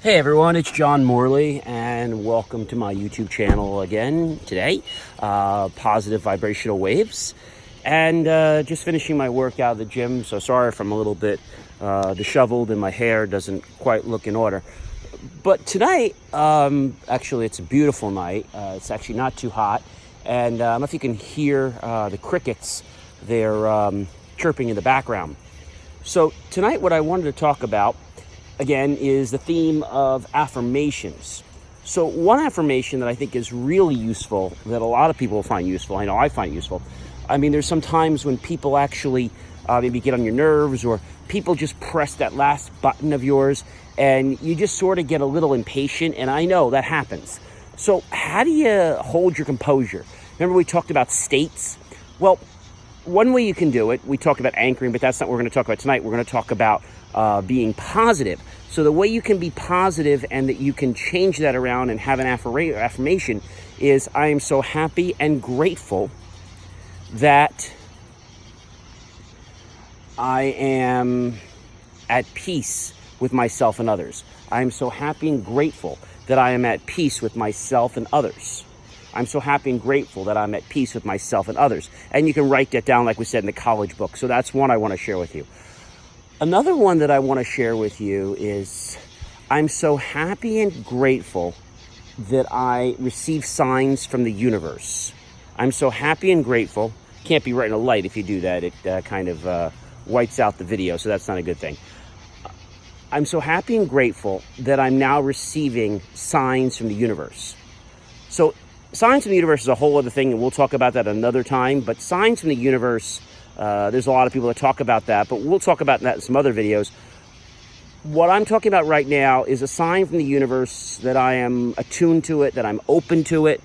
Hey everyone, it's John Morley, and welcome to my YouTube channel again today. Positive Vibrational Waves, and just finishing my workout at the gym. So sorry if I'm a little bit disheveled and my hair doesn't quite look in order. But tonight, actually, it's a beautiful night. It's actually not too hot, and I don't know if you can hear the crickets. They're chirping in the background. So tonight, what I wanted to talk about again is the theme of affirmations. So one affirmation that I think is really useful, that a lot of people find useful, I know I find useful. I mean, there's some times when people actually maybe get on your nerves, or people just press that last button of yours and you just sort of get a little impatient, and I know that happens. So how do you hold your composure? Remember we talked about states? Well, one way you can do it, we talked about anchoring, but that's not what we're going to talk about tonight. We're going to talk about being positive. So the way you can be positive and that you can change that around and have an affirmation is, I am so happy and grateful that I am at peace with myself and others. I am so happy and grateful that I am at peace with myself and others. I'm so happy and grateful that I'm at peace with myself and others. And you can write that down like we said in the college book. So that's one I want to share with you. Another one that I want to share with you is, I'm so happy and grateful that I receive signs from the universe. I'm so happy and grateful. Can't be right in a light. If you do that, it kind of whites out the video, so that's not a good thing. I'm so happy and grateful that I'm now receiving signs from the universe. So signs from the universe is a whole other thing, and we'll talk about that another time. But signs from the universe, there's a lot of people that talk about that, but we'll talk about that in some other videos. What I'm talking about right now is a sign from the universe that I am attuned to it, that I'm open to it.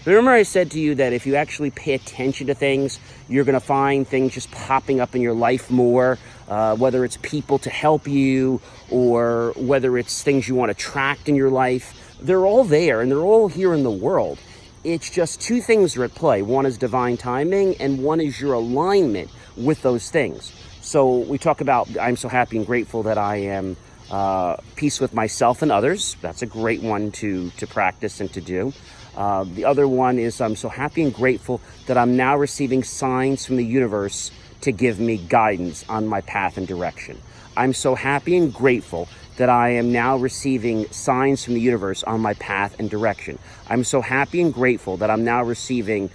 Remember I said to you that if you actually pay attention to things, you're going to find things just popping up in your life more, whether it's people to help you or whether it's things you want to attract in your life. They're all there, and they're all here in the world. It's just two things are at play. One is divine timing, and one is your alignment with those things. So we talk about, I'm so happy and grateful that I am peace with myself and others. That's a great one to practice and to do. The other one is, I'm so happy and grateful that I'm now receiving signs from the universe to give me guidance on my path and direction. I'm so happy and grateful that I am now receiving signs from the universe on my path and direction. I'm so happy and grateful that I'm now receiving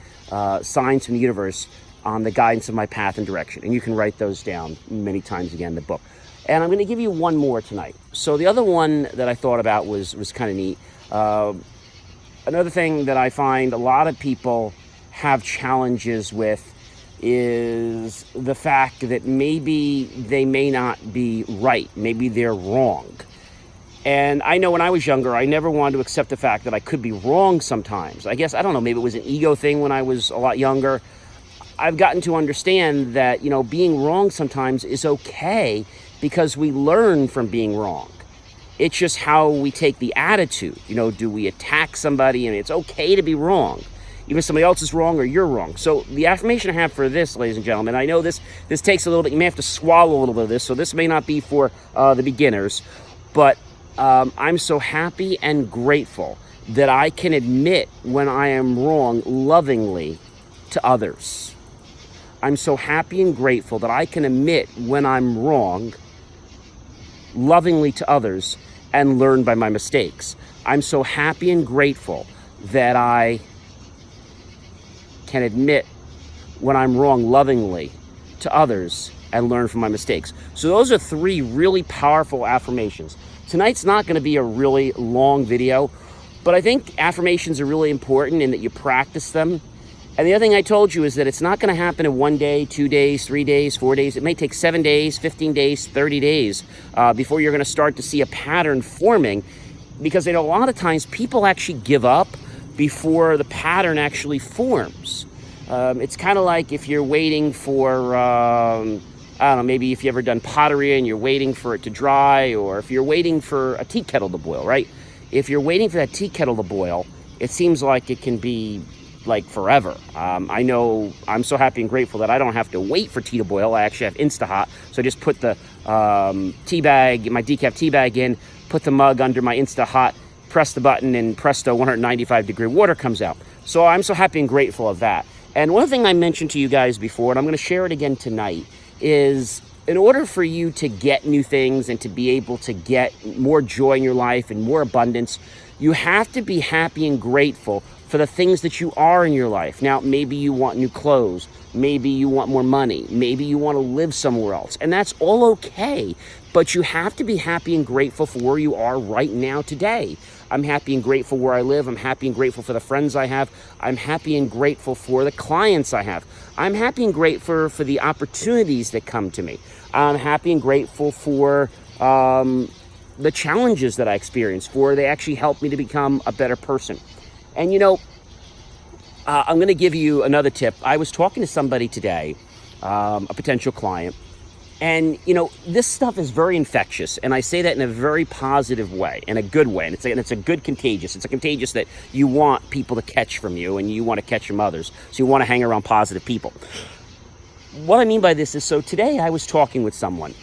signs from the universe on the guidance of my path and direction. And you can write those down many times again in the book. And I'm going to give you one more tonight. So the other one that I thought about was kind of neat. Another thing that I find a lot of people have challenges with is the fact that maybe they may not be right. Maybe they're wrong. And I know when I was younger, I never wanted to accept the fact that I could be wrong sometimes. I guess, I don't know, maybe it was an ego thing when I was a lot younger. I've gotten to understand that, being wrong sometimes is okay because we learn from being wrong. It's just how we take the attitude. Do we attack somebody? And it's okay to be wrong. Even if somebody else is wrong or you're wrong. So the affirmation I have for this, ladies and gentlemen, I know this takes a little bit, you may have to swallow a little bit of this, so this may not be for the beginners, but I'm so happy and grateful that I can admit when I am wrong lovingly to others. I'm so happy and grateful that I can admit when I'm wrong lovingly to others and learn by my mistakes. I'm so happy and grateful that I can admit when I'm wrong lovingly to others and learn from my mistakes. So those are three really powerful affirmations. Tonight's not going to be a really long video, but I think affirmations are really important in that you practice them. And the other thing I told you is that it's not going to happen in 1 day, 2 days, 3 days, 4 days. It may take 7 days, 15 days, 30 days before you're going to start to see a pattern forming, because a lot of times people actually give up before the pattern actually forms. It's kind of like if you're waiting for, I don't know, maybe if you've ever done pottery and you're waiting for it to dry, or if you're waiting for a tea kettle to boil, right? If you're waiting for that tea kettle to boil, it seems like it can be like forever. I know I'm so happy and grateful that I don't have to wait for tea to boil. I actually have Insta-Hot. So I just put the tea bag, my decaf tea bag in, put the mug under my Insta-Hot, press the button, and presto, 195-degree water comes out. So I'm so happy and grateful of that. And one thing I mentioned to you guys before, and I'm going to share it again tonight, is in order for you to get new things and to be able to get more joy in your life and more abundance, you have to be happy and grateful for the things that you are in your life. Now, maybe you want new clothes. Maybe you want more money. Maybe you want to live somewhere else. And that's all okay. But you have to be happy and grateful for where you are right now today. I'm happy and grateful where I live. I'm happy and grateful for the friends I have. I'm happy and grateful for the clients I have. I'm happy and grateful for the opportunities that come to me. I'm happy and grateful for the challenges that I experience, for they actually help me to become a better person. And you know, I'm going to give you another tip. I was talking to somebody today, a potential client, and you know, this stuff is very infectious, and I say that in a very positive way, in a good way, and it's a good contagious. It's a contagious that you want people to catch from you, and you want to catch from others, so you want to hang around positive people. What I mean by this is, so today I was talking with someone,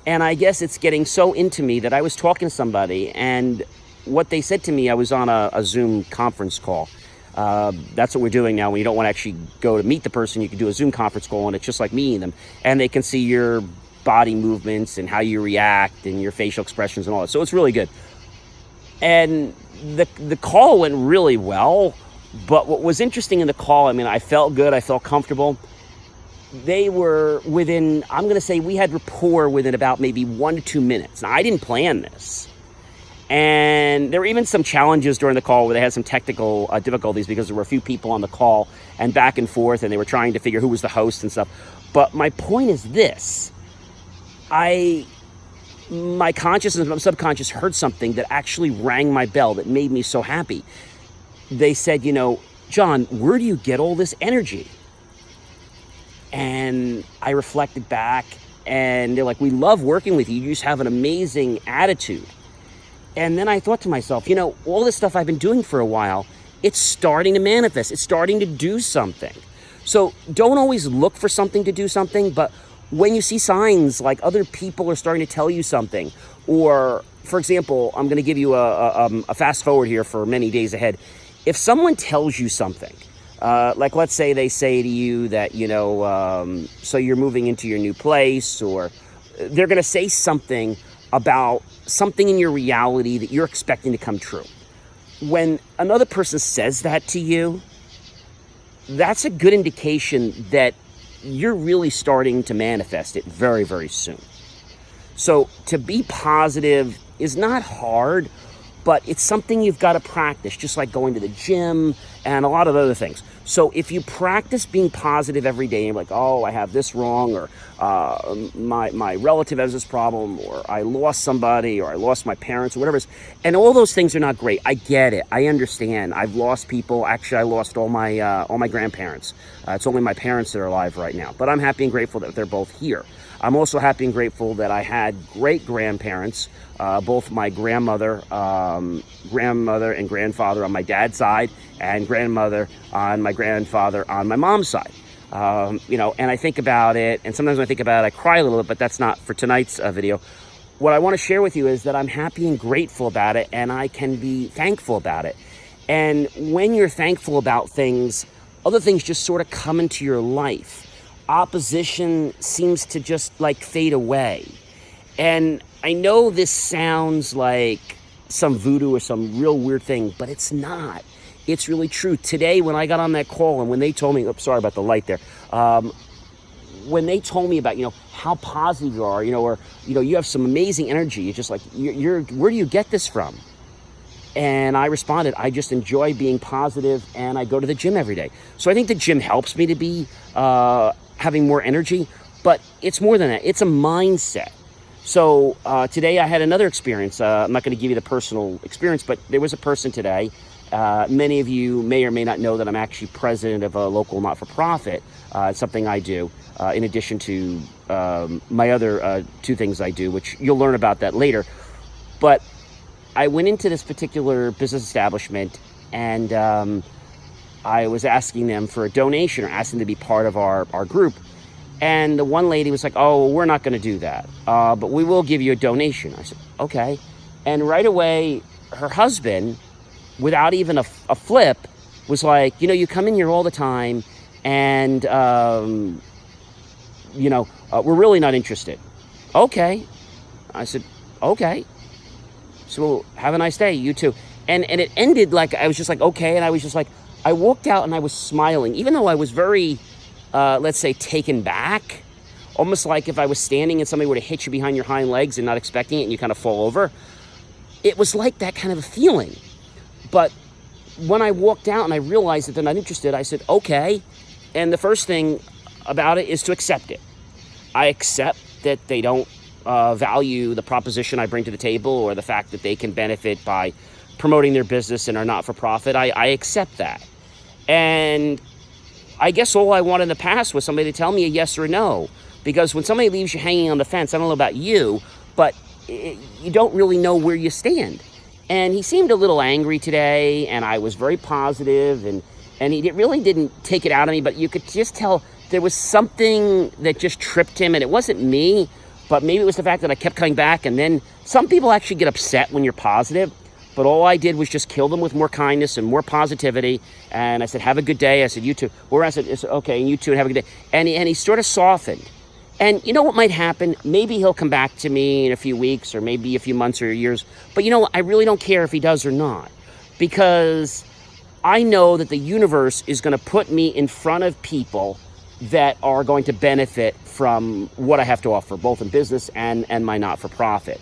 and I guess it's getting so into me that I was talking to somebody, and what they said to me, I was on a Zoom conference call. That's what we're doing now. When you don't want to actually go to meet the person, you can do a Zoom conference call, and it's just like meeting them. And they can see your body movements and how you react and your facial expressions and all that. So it's really good. And the call went really well. But what was interesting in the call, I mean, I felt good. I felt comfortable. They were within, I'm going to say we had rapport within about maybe 1 to 2 minutes. Now, I didn't plan this. And there were even some challenges during the call where they had some technical difficulties because there were a few people on the call and back and forth, and they were trying to figure who was the host and stuff. But my point is this. My conscious and my subconscious heard something that actually rang my bell that made me so happy. They said, you know, John, where do you get all this energy? And I reflected back, and they're like, we love working with you. You just have an amazing attitude. And then I thought to myself, you know, all this stuff I've been doing for a while, it's starting to manifest. It's starting to do something. So don't always look for something to do something, but when you see signs like other people are starting to tell you something, or for example, I'm going to give you a fast forward here for many days ahead. If someone tells you something, like let's say they say to you that, you know, so you're moving into your new place, or they're going to say something about something in your reality that you're expecting to come true. When another person says that to you, that's a good indication that you're really starting to manifest it very, very soon. So to be positive is not hard, but it's something you've got to practice, just like going to the gym and a lot of other things. So if you practice being positive every day, you're like, oh, I have this wrong, or my relative has this problem, or I lost somebody, or I lost my parents, or whatever it is. And all those things are not great. I get it. I understand. I've lost people. Actually, I lost all my grandparents. It's only my parents that are alive right now. But I'm happy and grateful that they're both here. I'm also happy and grateful that I had great grandparents, both my grandmother and grandfather on my dad's side, and grandmother on my grandfather on my mom's side. You know, and I think about it, and sometimes when I think about it, I cry a little bit, but that's not for tonight's video. What I want to share with you is that I'm happy and grateful about it, and I can be thankful about it. And when you're thankful about things, other things just sort of come into your life. Opposition seems to just like fade away. And I know this sounds like some voodoo or some real weird thing, but it's not. It's really true. Today, when I got on that call and when they told me, sorry about the light there, when they told me about, you know, how positive you are, you know, or, you know, you have some amazing energy. It's just like, where do you get this from? And I responded, I just enjoy being positive, and I go to the gym every day. So I think the gym helps me to be having more energy, but it's more than that. It's a mindset. So today I had another experience. I'm not going to give you the personal experience, but there was a person today. Many of you may or may not know that I'm actually president of a local not-for-profit. It's something I do in addition to my other two things I do, which you'll learn about that later. But I went into this particular business establishment, and I was asking them for a donation or asking them to be part of our group. And the one lady was like, oh, we're not going to do that, but we will give you a donation. I said, okay. And right away, her husband, without even a flip, was like, you come in here all the time, and, we're really not interested. Okay. I said, okay. So have a nice day, you too. And it ended like, I was just like, okay. And I was just like, I walked out and I was smiling, even though I was very, let's say, taken back, almost like if I was standing and somebody were to hit you behind your hind legs and not expecting it and you kind of fall over. It was like that kind of a feeling. But when I walked out and I realized that they're not interested, I said, okay. And the first thing about it is to accept it. I accept that they don't value the proposition I bring to the table or the fact that they can benefit by promoting their business and are not for profit. I accept that. And I guess all I wanted in the past was somebody to tell me a yes or a no. Because when somebody leaves you hanging on the fence, I don't know about you, but you don't really know where you stand. And he seemed a little angry today, and I was very positive, and he really didn't take it out on me, but you could just tell there was something that just tripped him, and it wasn't me, but maybe it was the fact that I kept coming back. And then some people actually get upset when you're positive, but all I did was just kill them with more kindness and more positivity. And I said, have a good day. I said, you too. I said, okay, and you too, and have a good day. And he sort of softened. And you know what might happen? Maybe he'll come back to me in a few weeks or maybe a few months or years. But I really don't care if he does or not, because I know that the universe is going to put me in front of people that are going to benefit from what I have to offer, both in business and my not-for-profit.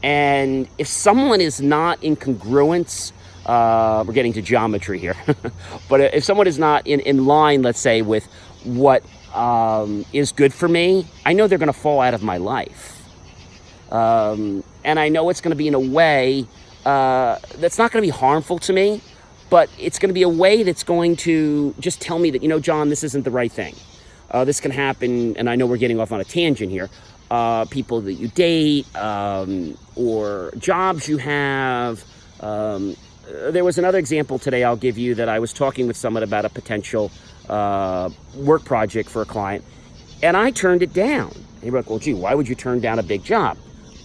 And if someone is not in congruence, we're getting to geometry here, but if someone is not in line, let's say, with what is good for me, I know they're going to fall out of my life. And I know it's going to be in a way that's not going to be harmful to me, but it's going to be a way that's going to just tell me that, John, this isn't the right thing. This can happen, and I know we're getting off on a tangent here. People that you date, or jobs you have. There was another example today I'll give you that I was talking with someone about a potential work project for a client, and I turned it down. And you're like, well, gee, why would you turn down a big job?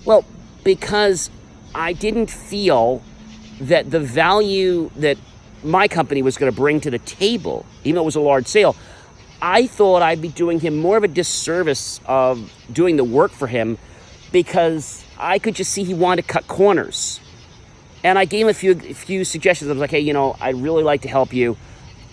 Well, because I didn't feel that the value that my company was going to bring to the table, even though it was a large sale, I thought I'd be doing him more of a disservice of doing the work for him, because I could just see he wanted to cut corners. And I gave him a few suggestions. I was like, hey, I'd really like to help you.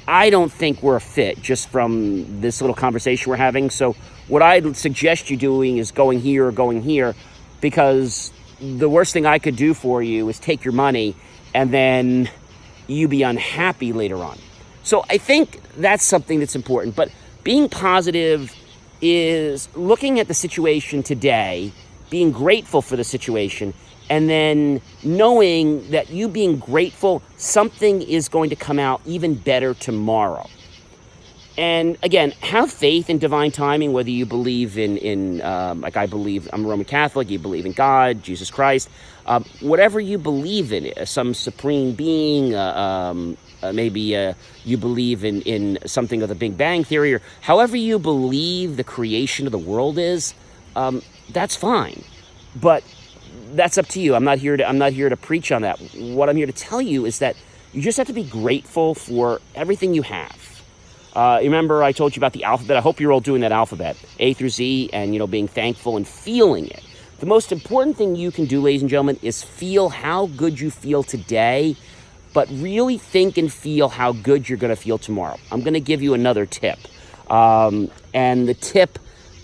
I don't think we're a fit just from this little conversation we're having. So what I'd suggest you doing is going here or going here, because the worst thing I could do for you is take your money and then you be unhappy later on. So I think that's something that's important. But being positive is looking at the situation today, being grateful for the situation, and then knowing that you being grateful, something is going to come out even better tomorrow. And again, have faith in divine timing, whether you believe in like I believe, I'm a Roman Catholic, you believe in God, Jesus Christ, whatever you believe in, some supreme being, maybe you believe in something of the Big Bang Theory, or however you believe the creation of the world is, that's fine. But that's up to you. I'm not here to preach on that. What I'm here to tell you is that you just have to be grateful for everything you have. Remember I told you about the alphabet? I hope you're all doing that alphabet, A through Z, and being thankful and feeling it. The most important thing you can do, ladies and gentlemen, is feel how good you feel today, but really think and feel how good you're going to feel tomorrow. I'm going to give you another tip. And the tip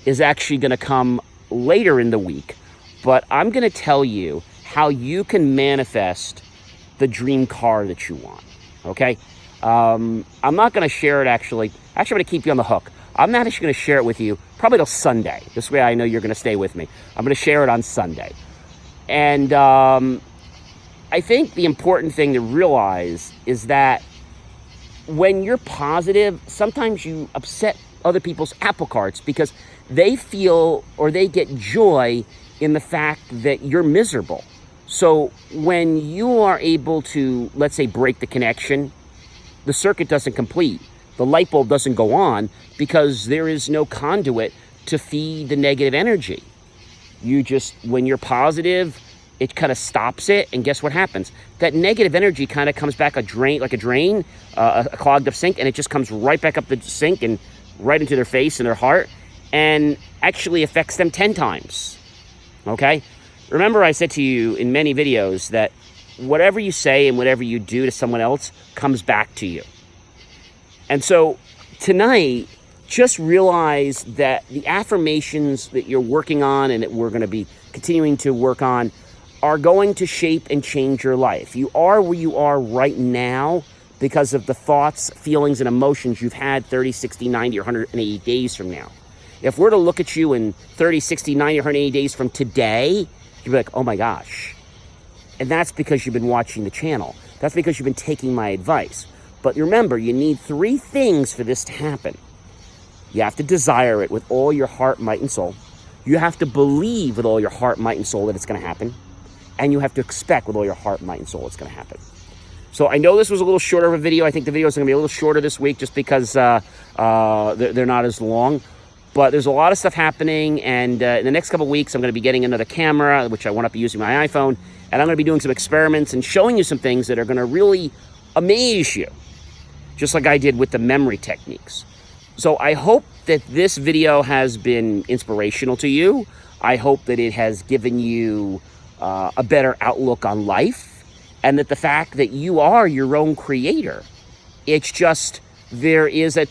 is actually going to come later in the week, but I'm going to tell you how you can manifest the dream car that you want, okay? I'm not going to share it actually. Actually, I'm going to keep you on the hook. I'm not actually going to share it with you probably till Sunday. This way I know you're going to stay with me. I'm going to share it on Sunday. And I think the important thing to realize is that when you're positive, sometimes you upset other people's apple carts because they feel or they get joy in the fact that you're miserable. So when you are able to, let's say, break the connection the circuit doesn't complete. The light bulb doesn't go on because there is no conduit to feed the negative energy. You just, when you're positive, it kind of stops it, and guess what happens? That negative energy kind of comes back like a drain, a clogged up sink, and it just comes right back up the sink and right into their face and their heart, and actually affects them 10 times, okay? Remember I said to you in many videos that whatever you say and whatever you do to someone else comes back to you. And so tonight, just realize that the affirmations that you're working on and that we're going to be continuing to work on are going to shape and change your life. You are where you are right now because of the thoughts, feelings, and emotions you've had 30, 60, 90, or 180 days from now. If we're to look at you in 30, 60, 90, or 180 days from today, you'd be like, oh my gosh. And that's because you've been watching the channel. That's because you've been taking my advice. But remember, you need 3 things for this to happen. You have to desire it with all your heart, might, and soul. You have to believe with all your heart, might, and soul that it's going to happen. And you have to expect with all your heart, might, and soul it's going to happen. So I know this was a little shorter of a video. I think the videos are going to be a little shorter this week just because they're not as long. But there's a lot of stuff happening, and in the next couple of weeks, I'm going to be getting another camera, which I want to be using my iPhone, and I'm going to be doing some experiments and showing you some things that are going to really amaze you, just like I did with the memory techniques. So I hope that this video has been inspirational to you. I hope that it has given you a better outlook on life, and that the fact that you are your own creator. It's just there is a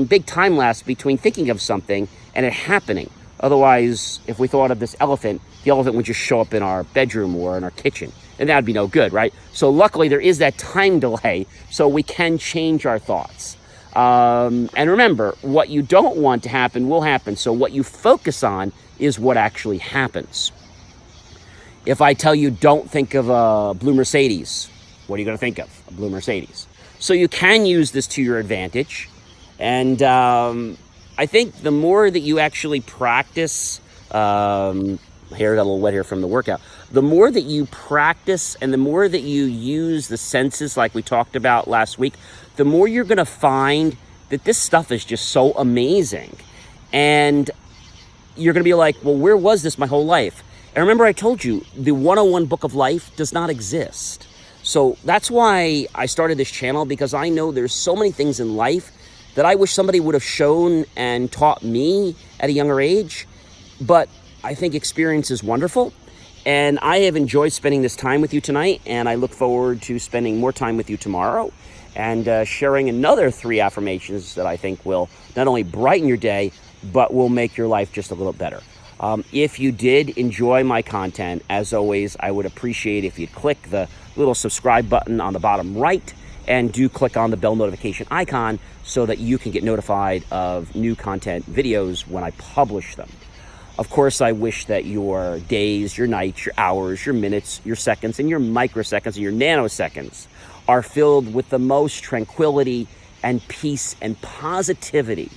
big time lapse between thinking of something and it happening. Otherwise, if we thought of this elephant, the elephant would just show up in our bedroom or in our kitchen, and that would be no good, right? So luckily there is that time delay, so we can change our thoughts. And remember, what you don't want to happen will happen. So what you focus on is what actually happens. If I tell you don't think of a blue Mercedes, what are you going to think of? A blue Mercedes. So you can use this to your advantage. And I think the more that you actually practice, hair got a little wet here from the workout. The more that you practice and the more that you use the senses like we talked about last week, the more you're going to find that this stuff is just so amazing. And you're going to be like, well, where was this my whole life? And remember I told you, the 101 book of life does not exist. So that's why I started this channel, because I know there's so many things in life that I wish somebody would have shown and taught me at a younger age. But I think experience is wonderful. And I have enjoyed spending this time with you tonight. And I look forward to spending more time with you tomorrow and sharing another 3 affirmations that I think will not only brighten your day, but will make your life just a little better. If you did enjoy my content, as always, I would appreciate if you'd click the little subscribe button on the bottom right and do click on the bell notification icon so that you can get notified of new content videos when I publish them. Of course, I wish that your days, your nights, your hours, your minutes, your seconds, and your microseconds and your nanoseconds are filled with the most tranquility and peace and positivity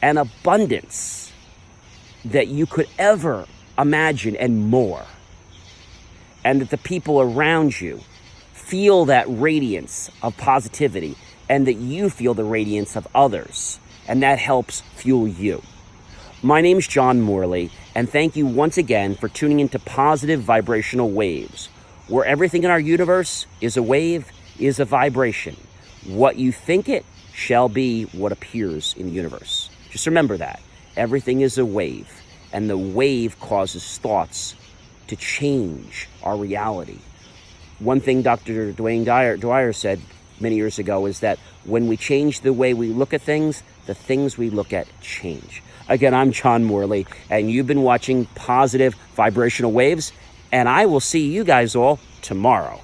and abundance that you could ever imagine, and more. And that the people around you feel that radiance of positivity, and that you feel the radiance of others, and that helps fuel you. My name's John Morley, and thank you once again for tuning into Positive Vibrational Waves, where everything in our universe is a wave, is a vibration. What you think it shall be what appears in the universe. Just remember that. Everything is a wave, and the wave causes thoughts to change our reality. One thing Dr. Dwayne Dwyer said many years ago is that when we change the way we look at things, the things we look at change. Again, I'm John Morley, and you've been watching Positive Vibrational Waves, and I will see you guys all tomorrow.